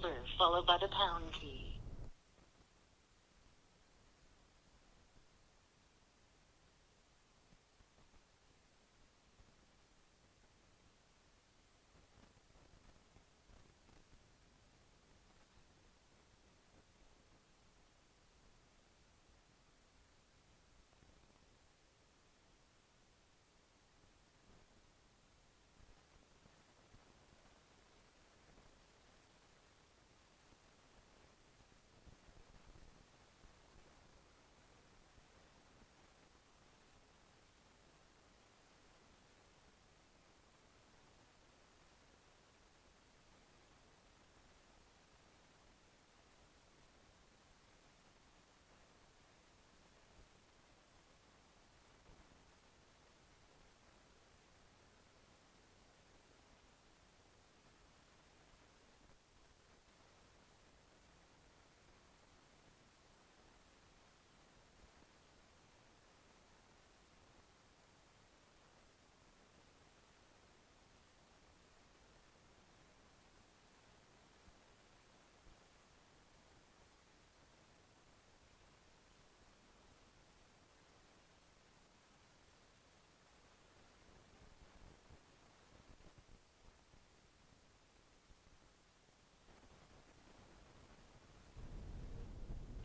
number followed by the pound key.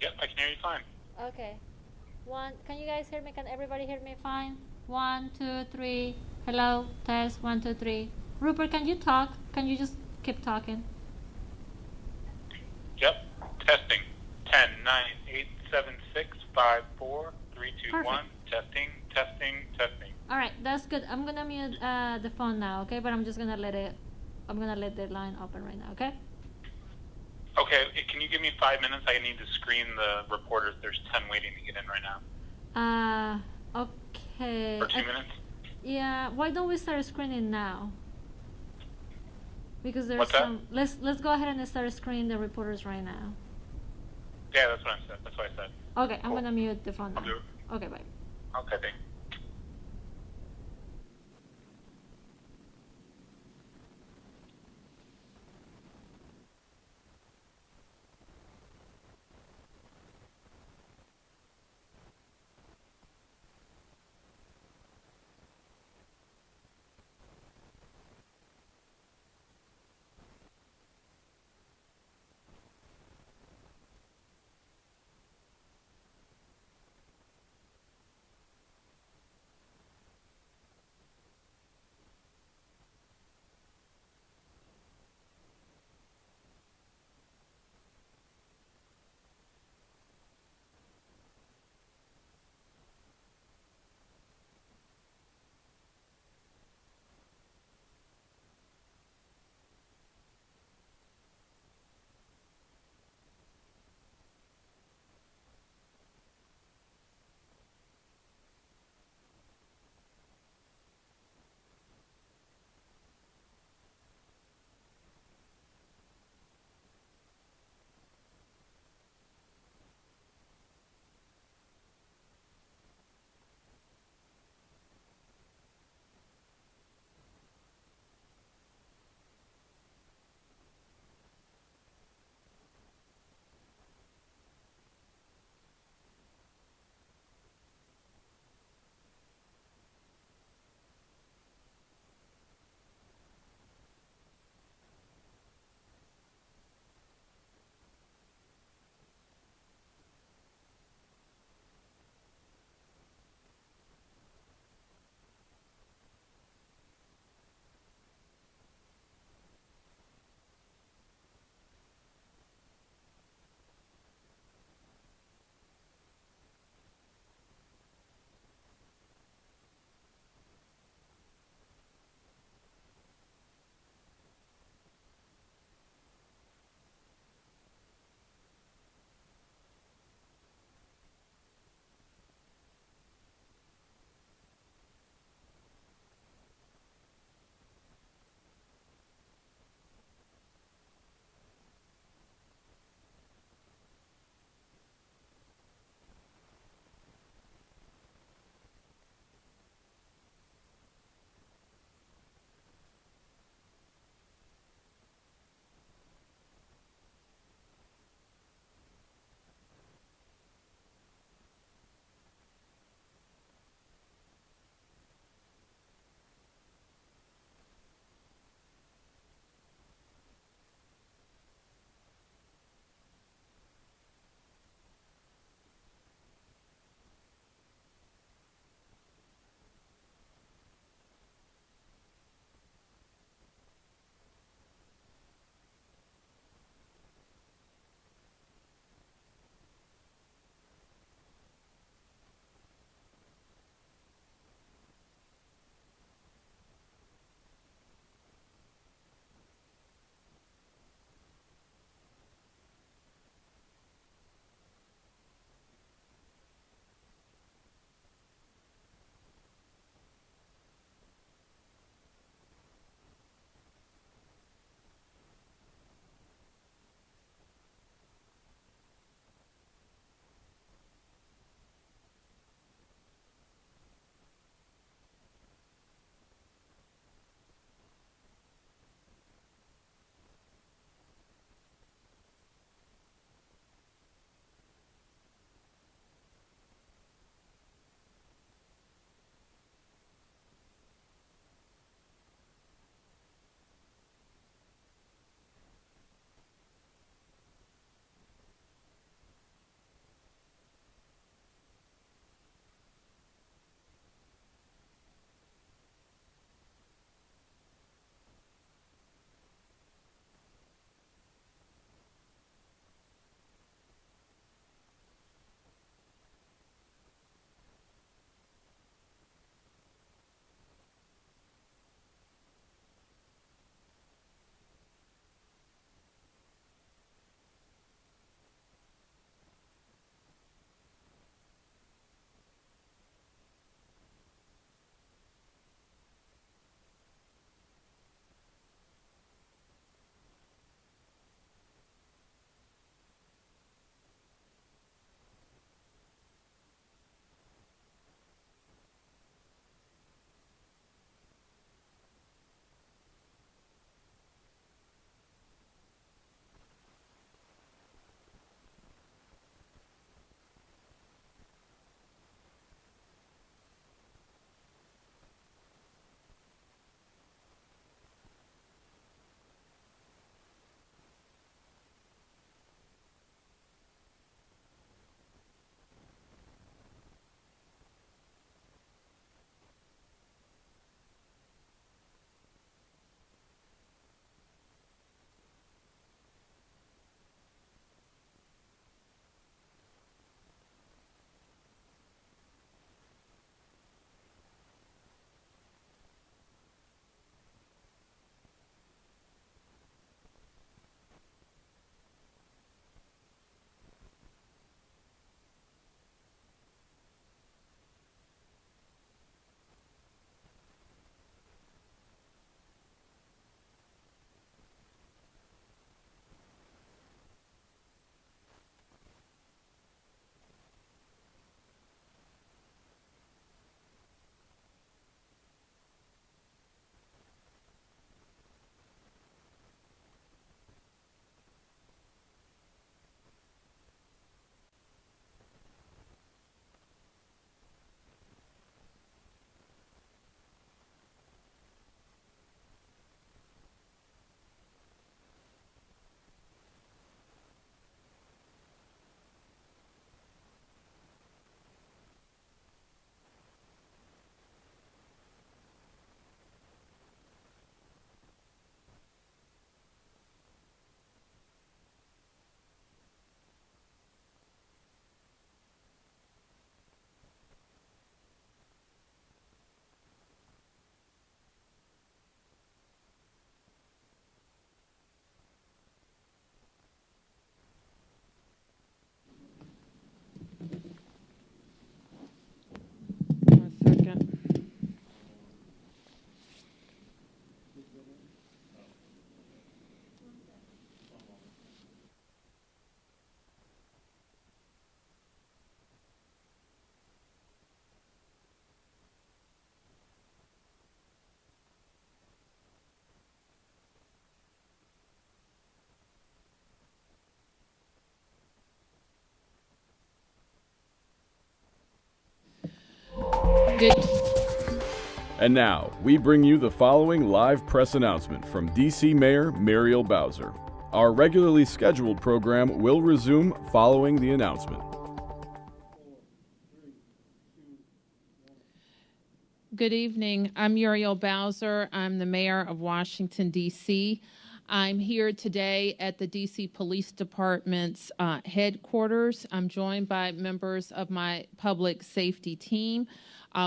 Yep, I can hear you fine. Okay. Can you guys hear me? Can everybody hear me fine? 1, 2, 3. Hello, test. 1, 2, 3. Rupert, can you talk? Can you just keep talking? Yep, testing. 10, 9, 8, 7, 6, 5, 4, 3, 2, Perfect. 1. Testing, testing, testing. Alright, that's good. I'm gonna mute the phone now, okay? But I'm just gonna let the line open right now, okay? Okay, can you give me 5 minutes? I need to screen the reporters. There's 10 waiting to get in right now. Okay. For 2 minutes? Yeah, why don't we start screening now? Because there's What's that? some. Let's go ahead and start screening the reporters right now. Yeah, that's what I said. That's what I said. Okay, I'm Cool. gonna mute the phone now. I'll do it. Okay, bye. Okay, thanks. Good. And now, we bring you the following live press announcement from D.C. Mayor Muriel Bowser. Our regularly scheduled program will resume following the announcement. Good evening. I'm Muriel Bowser. I'm the mayor of Washington, D.C. I'm here today at the D.C. Police Department's headquarters. I'm joined by members of my public safety team.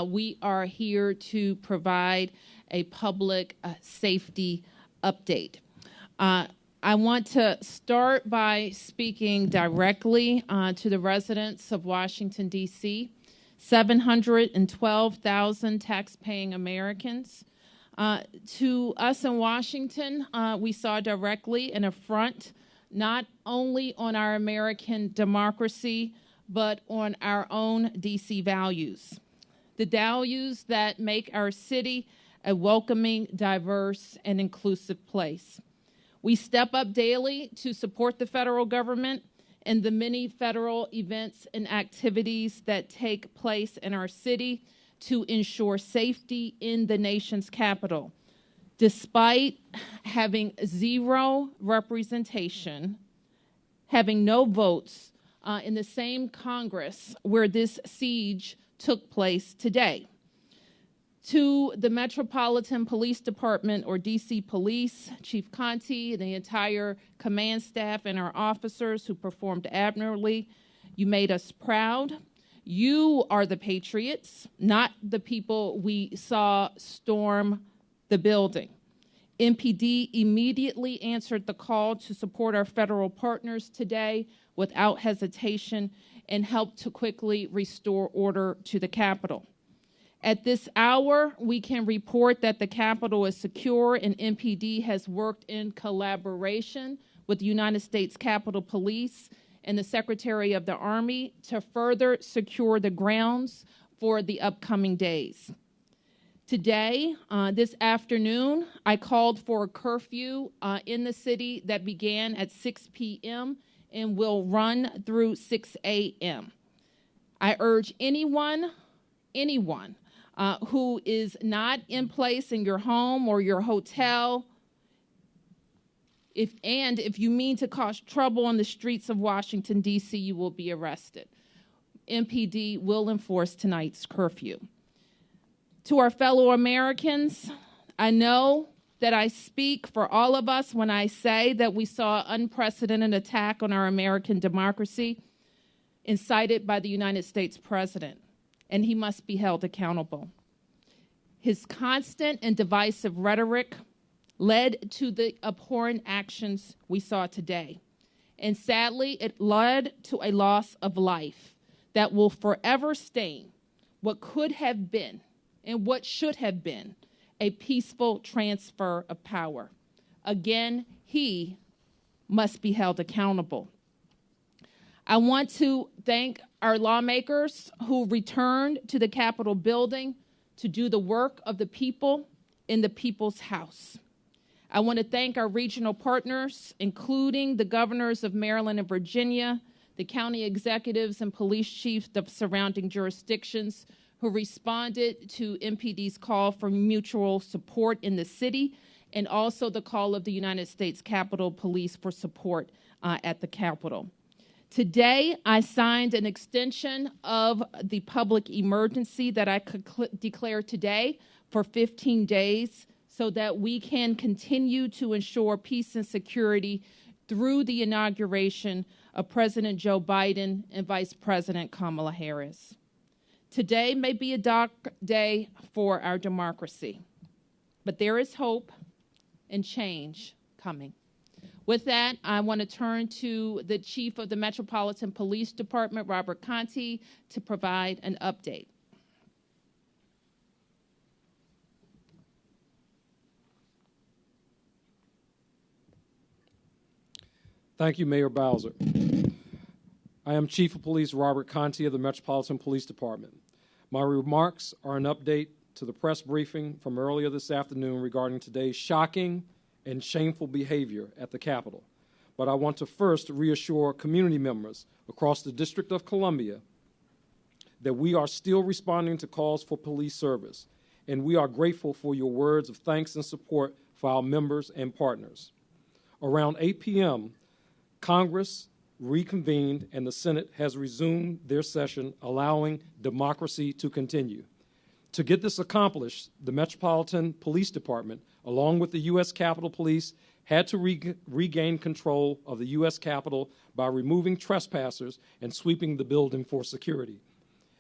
We are here to provide a public safety update. I want to start by speaking directly to the residents of Washington, D.C., 712,000 tax-paying Americans. To us in Washington, we saw directly an affront not only on our American democracy, but on our own D.C. values. The values that make our city a welcoming, diverse, and inclusive place. We step up daily to support the federal government and the many federal events and activities that take place in our city to ensure safety in the nation's capital. Despite having zero representation, having no votes in the same Congress where this siege took place today. To the Metropolitan Police Department, or D.C. Police, Chief Conti, the entire command staff, and our officers who performed admirably, you made us proud. You are the patriots, not the people we saw storm the building. MPD immediately answered the call to support our federal partners today without hesitation and helped to quickly restore order to the Capitol. At this hour, we can report that the Capitol is secure, and MPD has worked in collaboration with the United States Capitol Police and the Secretary of the Army to further secure the grounds for the upcoming days. Today, this afternoon, I called for a curfew in the city that began at 6 p.m. and will run through 6 a.m. I urge anyone who is not in place in your home or your hotel, if you mean to cause trouble on the streets of Washington, D.C., you will be arrested. MPD will enforce tonight's curfew. To our fellow Americans, I know that I speak for all of us when I say that we saw an unprecedented attack on our American democracy incited by the United States President, and he must be held accountable. His constant and divisive rhetoric led to the abhorrent actions we saw today. And sadly, it led to a loss of life that will forever stain what could have been and what should have been a peaceful transfer of power. Again, he must be held accountable. I want to thank our lawmakers who returned to the Capitol building to do the work of the people in the people's house. I want to thank our regional partners, including the governors of Maryland and Virginia, the county executives and police chiefs of surrounding jurisdictions who responded to MPD's call for mutual support in the city, and also the call of the United States Capitol Police for support at the Capitol. Today, I signed an extension of the public emergency that I could declare today for 15 days so that we can continue to ensure peace and security through the inauguration of President Joe Biden and Vice President Kamala Harris. Today may be a dark day for our democracy, but there is hope and change coming. With that, I want to turn to the Chief of the Metropolitan Police Department, Robert Conti, to provide an update. Thank you, Mayor Bowser. I am Chief of Police Robert Conti of the Metropolitan Police Department. My remarks are an update to the press briefing from earlier this afternoon regarding today's shocking and shameful behavior at the Capitol. But I want to first reassure community members across the District of Columbia that we are still responding to calls for police service, and we are grateful for your words of thanks and support for our members and partners. Around 8 p.m., Congress reconvened and the Senate has resumed their session, allowing democracy to continue. To get this accomplished, the Metropolitan Police Department, along with the U.S. Capitol Police, had to regain control of the U.S. Capitol by removing trespassers and sweeping the building for security.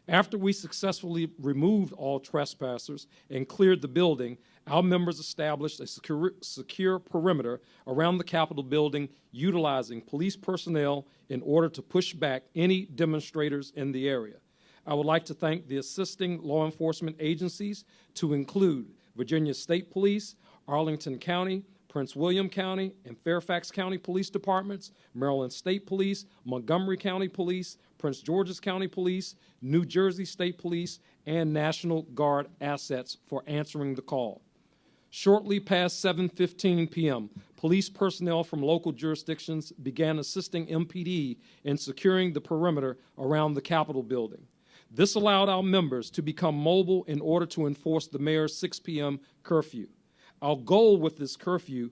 After we successfully removed all trespassers and cleared the building, our members established a secure perimeter around the Capitol building, utilizing police personnel in order to push back any demonstrators in the area. I would like to thank the assisting law enforcement agencies, to include Virginia State Police, Arlington County, Prince William County, and Fairfax County Police Departments, Maryland State Police, Montgomery County Police, Prince George's County Police, New Jersey State Police, and National Guard assets for answering the call. Shortly past 7:15 p.m., police personnel from local jurisdictions began assisting MPD in securing the perimeter around the Capitol building. This allowed our members to become mobile in order to enforce the mayor's 6 p.m. curfew. Our goal with this curfew,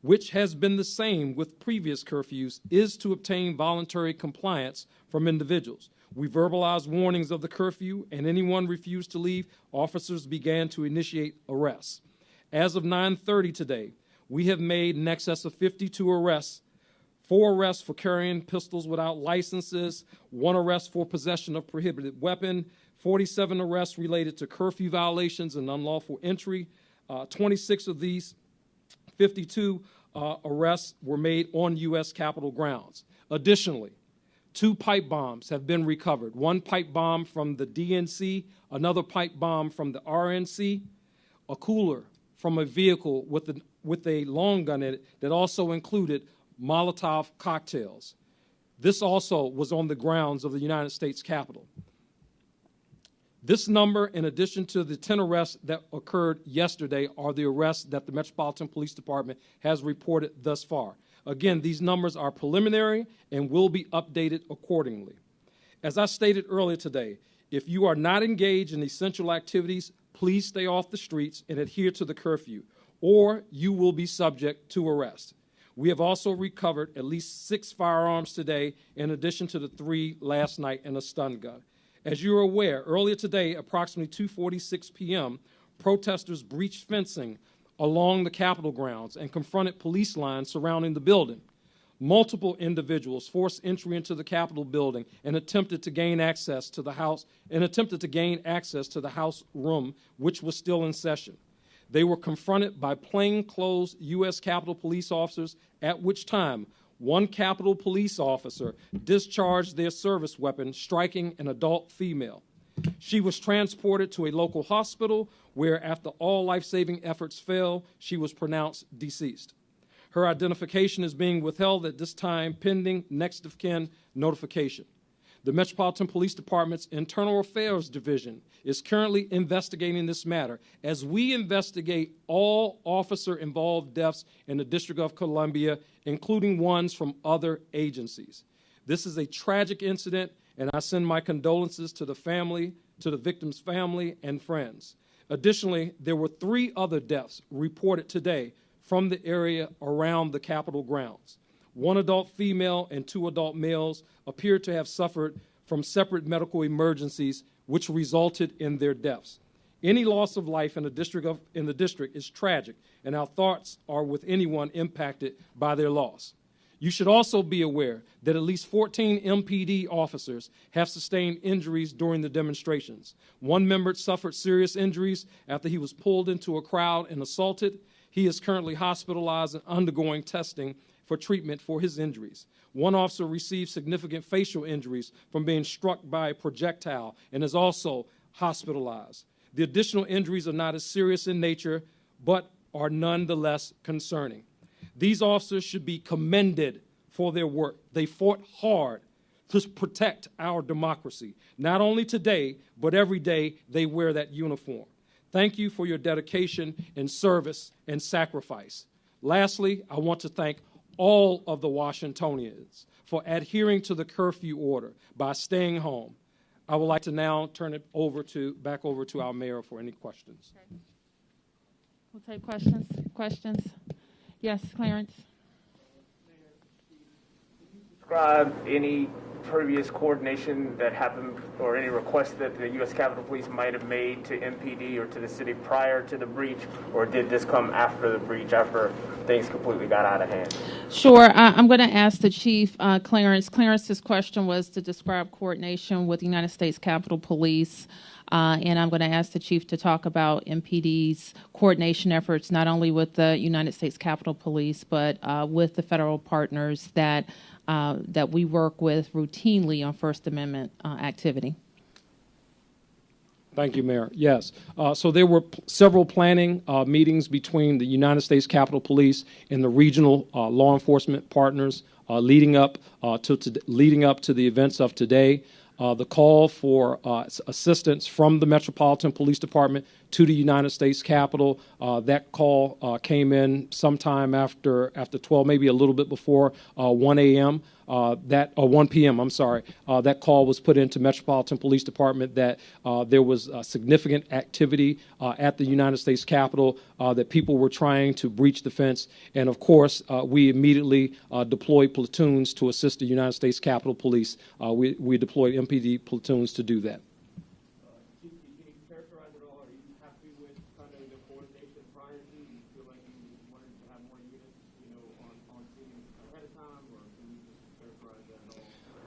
which has been the same with previous curfews, is to obtain voluntary compliance from individuals. We verbalized warnings of the curfew, and anyone refused to leave, officers began to initiate arrests. As of 9:30 today, we have made in excess of 52 arrests, 4 arrests for carrying pistols without licenses, 1 arrest for possession of prohibited weapon, 47 arrests related to curfew violations and unlawful entry. 26 of these 52 arrests were made on U.S. Capitol grounds. Additionally, 2 pipe bombs have been recovered. 1 pipe bomb from the DNC, another pipe bomb from the RNC, a cooler from a vehicle with a long gun in it that also included Molotov cocktails. This also was on the grounds of the United States Capitol. This number, in addition to the 10 arrests that occurred yesterday, are the arrests that the Metropolitan Police Department has reported thus far. Again, these numbers are preliminary and will be updated accordingly. As I stated earlier today, if you are not engaged in essential activities, please stay off the streets and adhere to the curfew, or you will be subject to arrest. We have also recovered at least 6 firearms today, in addition to the 3 last night and a stun gun. As you are aware, earlier today, approximately 2:46 p.m., protesters breached fencing along the Capitol grounds and confronted police lines surrounding the building. Multiple individuals forced entry into the Capitol building and attempted to gain access to the House room, which was still in session. They were confronted by plainclothes U.S. Capitol police officers, at which time 1 Capitol police officer discharged their service weapon, striking an adult female. She was transported to a local hospital where, after all life-saving efforts failed, she was pronounced deceased. Her identification is being withheld at this time, pending next of kin notification. The Metropolitan Police Department's Internal Affairs Division is currently investigating this matter as we investigate all officer-involved deaths in the District of Columbia, including ones from other agencies. This is a tragic incident, and I send my condolences to the victim's family and friends. Additionally, there were 3 other deaths reported today from the area around the Capitol grounds. 1 adult female and 2 adult males appear to have suffered from separate medical emergencies, which resulted in their deaths. Any loss of life in the district is tragic, and our thoughts are with anyone impacted by their loss. You should also be aware that at least 14 MPD officers have sustained injuries during the demonstrations. 1 member suffered serious injuries after he was pulled into a crowd and assaulted. He is currently hospitalized and undergoing testing for treatment for his injuries. 1 officer received significant facial injuries from being struck by a projectile and is also hospitalized. The additional injuries are not as serious in nature, but are nonetheless concerning. These officers should be commended for their work. They fought hard to protect our democracy. Not only today, but every day they wear that uniform. Thank you for your dedication and service and sacrifice. Lastly, I want to thank all of the Washingtonians for adhering to the curfew order by staying home. I would like to now turn it back over to our mayor for any questions. Okay. We'll take questions. Questions? Yes, Clarence. Describe any previous coordination that happened or any requests that the U.S. Capitol Police might have made to MPD or to the city prior to the breach, or did this come after the breach, after things completely got out of hand? Sure. I'm going to ask the Chief, Clarence. Clarence's question was to describe coordination with the United States Capitol Police, and I'm going to ask the Chief to talk about MPD's coordination efforts, not only with the United States Capitol Police, but with the federal partners that we work with routinely on First Amendment activity. Thank you, Mayor. Yes. So there were several planning meetings between the United States Capitol Police and the regional law enforcement partners leading up to the events of today. The call for assistance from the Metropolitan Police Department to the United States Capitol, that call came in sometime after 12, maybe a little bit before 1 a.m. 1 p.m. I'm sorry. That call was put into Metropolitan Police Department that there was significant activity at the United States Capitol, that people were trying to breach the fence, and of course we immediately deployed platoons to assist the United States Capitol Police. We deployed MPD platoons to do that.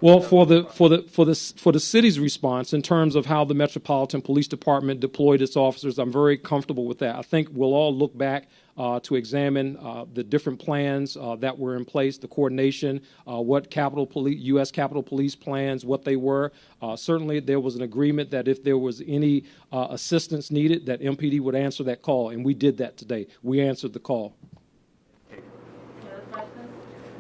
Well, for the city's response in terms of how the Metropolitan Police Department deployed its officers, I'm very comfortable with that. I think we'll all look back to examine the different plans that were in place, the coordination, what U.S. Capitol Police plans, what they were. Certainly, there was an agreement that if there was any assistance needed, that MPD would answer that call, and we did that today. We answered the call.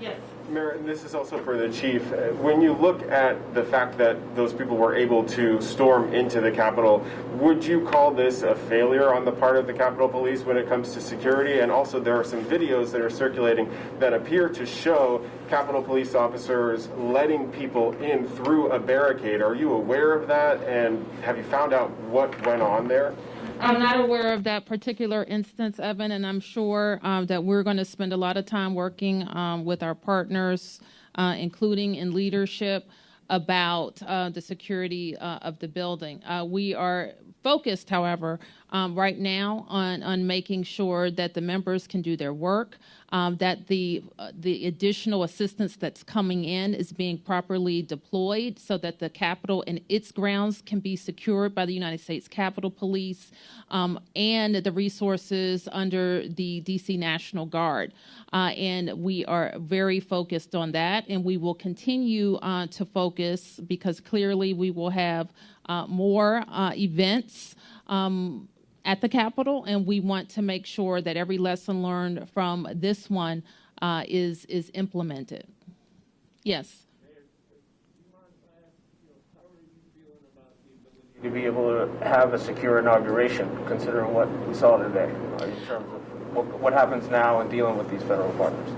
Yes. Mayor, and this is also for the chief. When you look at the fact that those people were able to storm into the Capitol, would you call this a failure on the part of the Capitol Police when it comes to security? And also there are some videos that are circulating that appear to show Capitol Police officers letting people in through a barricade. Are you aware of that? And have you found out what went on there? I'm not aware of that particular instance, Evan, and I'm sure that we're going to spend a lot of time working with our partners, including in leadership, about the security of the building. We are focused, however, right now on making sure that the members can do their work, that the additional assistance that's coming in is being properly deployed so that the Capitol and its grounds can be secured by the United States Capitol Police and the resources under the D.C. National Guard. And we are very focused on that, and we will continue to focus because clearly we will have more events at the Capitol, and we want to make sure that every lesson learned from this one is implemented. Yes. To be able to have a secure inauguration, considering what we saw today, in terms of what happens now in dealing with these federal partners?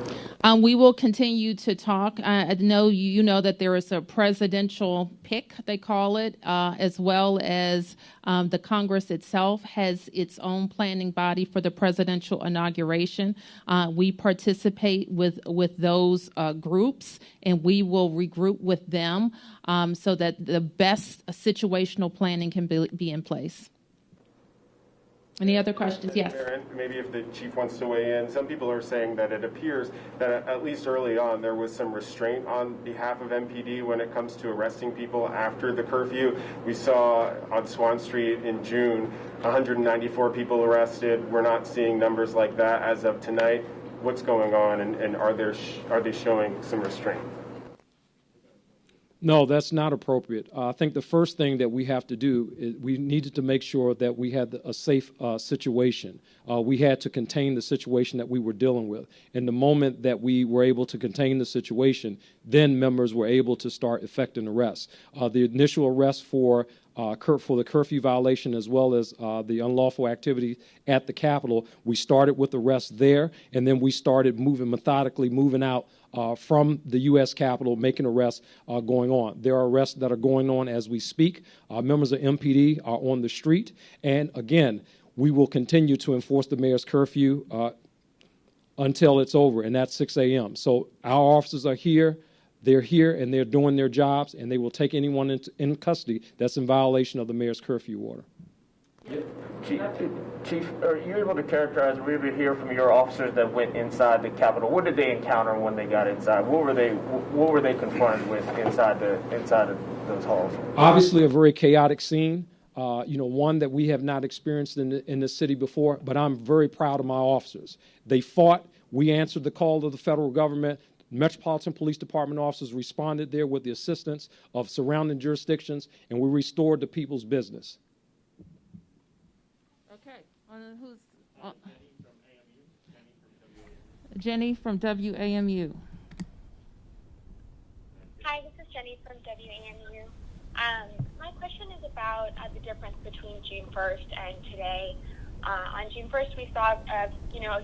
We will continue to talk. I know you know that there is a presidential pick, they call it, as well as the Congress itself has its own planning body for the presidential inauguration. We participate with those groups, and we will regroup with them so that the best situational planning can be in place. Any other questions? Yes. Mayor, maybe if the chief wants to weigh in, some people are saying that it appears that at least early on there was some restraint on behalf of MPD when it comes to arresting people after the curfew. We saw on Swan Street in June 194 people arrested. We're not seeing numbers like that as of tonight. What's going on, and are they showing some restraint? No, that's not appropriate. I think the first thing that we have to do is we needed to make sure that we had a safe situation. We had to contain the situation that we were dealing with. And the moment that we were able to contain the situation, then members were able to start effecting arrests. The initial arrest for for the curfew violation as well as the unlawful activity at the Capitol. We started with arrests there, and then we started methodically moving out from the U.S. Capitol, making arrests going on. There are arrests that are going on as we speak. Members of MPD are on the street, and again, we will continue to enforce the mayor's curfew until it's over, and that's 6 a.m. So our officers are here. They're here and they're doing their jobs, and they will take anyone in custody that's in violation of the mayor's curfew order. Chief, are you able to characterize, we were hear from your officers that went inside the Capitol? What did they encounter when they got inside? What were they confronted with inside of those halls? Obviously, a very chaotic scene. One that we have not experienced in the city before. But I'm very proud of my officers. They fought. We answered the call of the federal government. Metropolitan Police Department officers responded there with the assistance of surrounding jurisdictions, and we restored the people's business. Okay. Who's Jenny from WAMU. Hi, this is Jenny from WAMU. My question is about the difference between June 1st and today. On June 1st, we saw a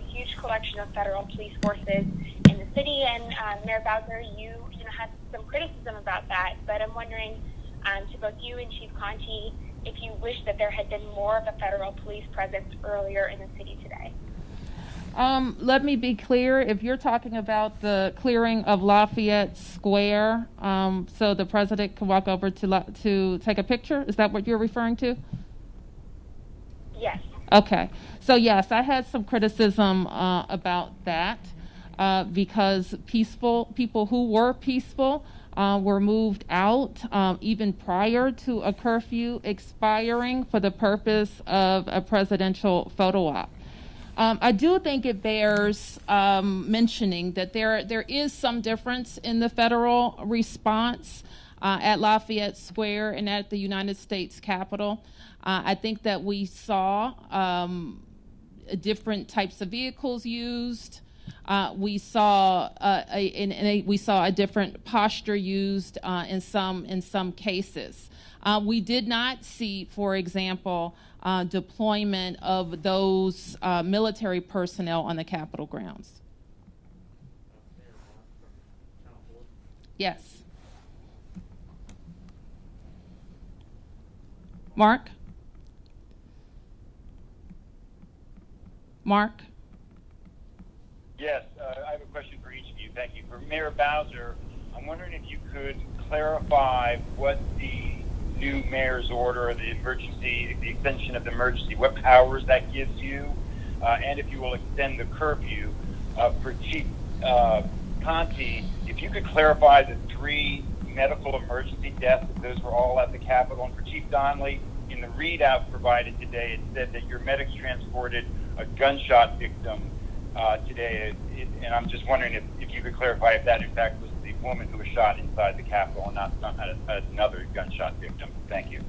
huge collection of federal police forces in the city, and Mayor Bowser, you had some criticism about that. But I'm wondering, to both you and Chief Conti, if you wish that there had been more of a federal police presence earlier in the city today. Let me be clear. If you're talking about the clearing of Lafayette Square, so the president can walk over to take a picture, is that what you're referring to? Yes. Okay. So yes, I had some criticism about that because people who were peaceful were moved out even prior to a curfew expiring for the purpose of a presidential photo op. I do think it bears mentioning that there is some difference in the federal response at Lafayette Square and at the United States Capitol. I think that we saw different types of vehicles used. We saw a different posture used in some cases. We did not see, for example, deployment of those military personnel on the Capitol grounds. Yes. Mark? Yes, I have a question for each of you. Thank you. For Mayor Bowser, I'm wondering if you could clarify what the new mayor's order, the extension of the emergency, what powers that gives you, and if you will extend the curfew. For Chief Conti, if you could clarify the 3 medical emergency deaths, if those were all at the Capitol. And for Chief Donnelly, in the readout provided today, it said that your medics transported a gunshot victim today, and I'm just wondering if you could clarify if that in fact was the woman who was shot inside the Capitol and not another gunshot victim. Thank you.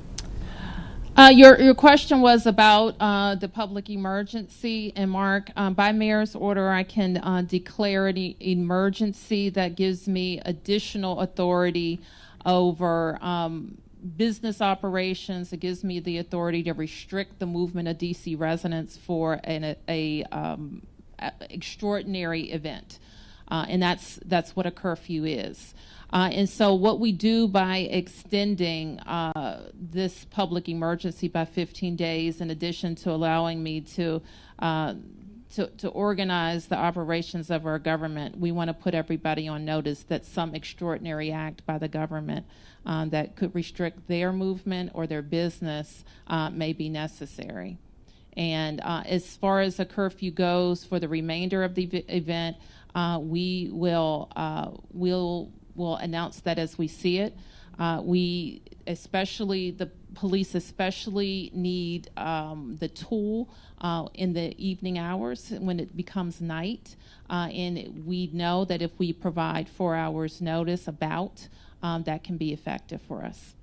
Your question was about the public emergency, and Mark, by mayor's order, I can declare an emergency that gives me additional authority over business operations. It gives me the authority to restrict the movement of DC residents for an extraordinary event, and that's what a curfew is. And so what we do by extending this public emergency by 15 days, in addition to allowing me to organize the operations of our government, we want to put everybody on notice that some extraordinary act by the government that could restrict their movement or their business may be necessary. And as far as the curfew goes for the remainder of the event, we will we'll announce that as we see it. The police especially need the tool in the evening hours when it becomes night. And we know that if we provide 4 hours notice about, that can be effective for us.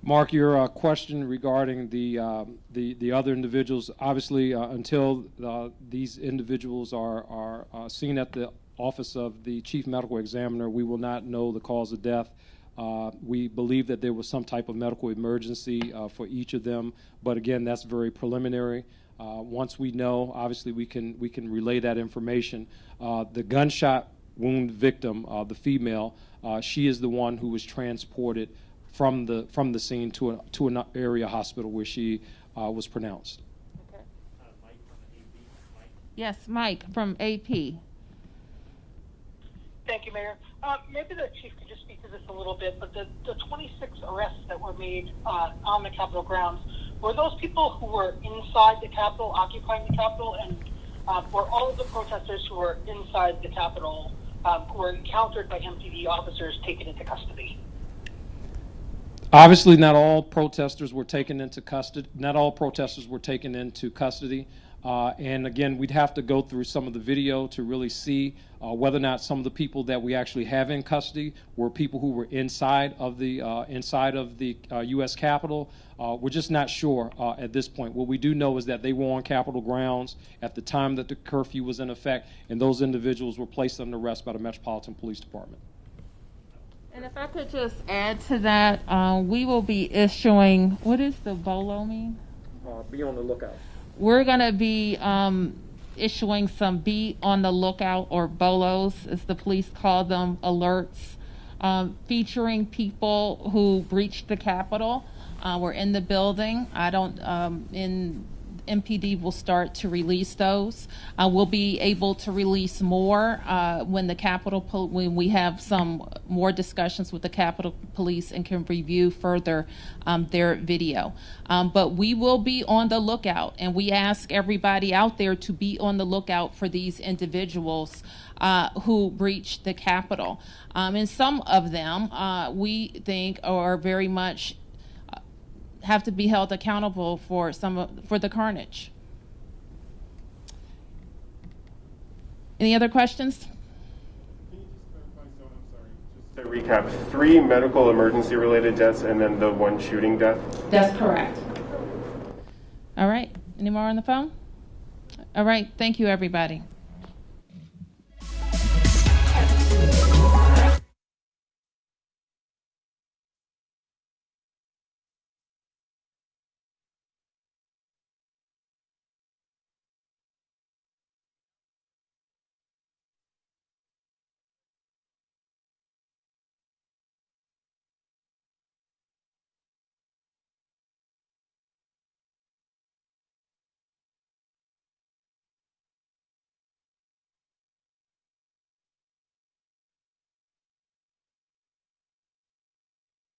Mark, your question regarding the other individuals, obviously until these individuals are seen at the Office of the Chief Medical Examiner, we will not know the cause of death. We believe that there was some type of medical emergency for each of them, but again, that's very preliminary. Once we know, obviously, we can relay that information. The gunshot wound victim, the female, she is the one who was transported from the scene to an area hospital where she was pronounced. Okay. Yes, Mike from AP. Thank you, Mayor. Maybe the chief could just speak to this a little bit, but the 26 arrests that were made on the Capitol grounds, were those people who were inside the Capitol, occupying the Capitol, and were all of the protesters who were inside the Capitol who were encountered by MPD officers taken into custody? Obviously, not all protesters were taken into custody. Not all protesters were taken into custody. And again, we'd have to go through some of the video to really see whether or not some of the people that we actually have in custody were people who were inside of the U.S. Capitol. We're just not sure at this point. What we do know is that they were on Capitol grounds at the time that the curfew was in effect, and those individuals were placed under arrest by the Metropolitan Police Department. And if I could just add to that, we will be issuing, what does the BOLO mean? Be on the lookout. We're going to be issuing some be on the lookout, or BOLOs, as the police call them, alerts, featuring people who breached the Capitol. We're in the building. MPD will start to release those. We'll be able to release more when we have some more discussions with the Capitol Police and can review further their video. But we will be on the lookout, and we ask everybody out there to be on the lookout for these individuals who breached the Capitol. And some of them we think are very much have to be held accountable for the carnage. Any other questions? Can you just clarify, so I'm sorry, just to recap, 3 medical emergency related deaths and then the 1 shooting death? That's correct. All right. Any more on the phone? All right. Thank you, everybody.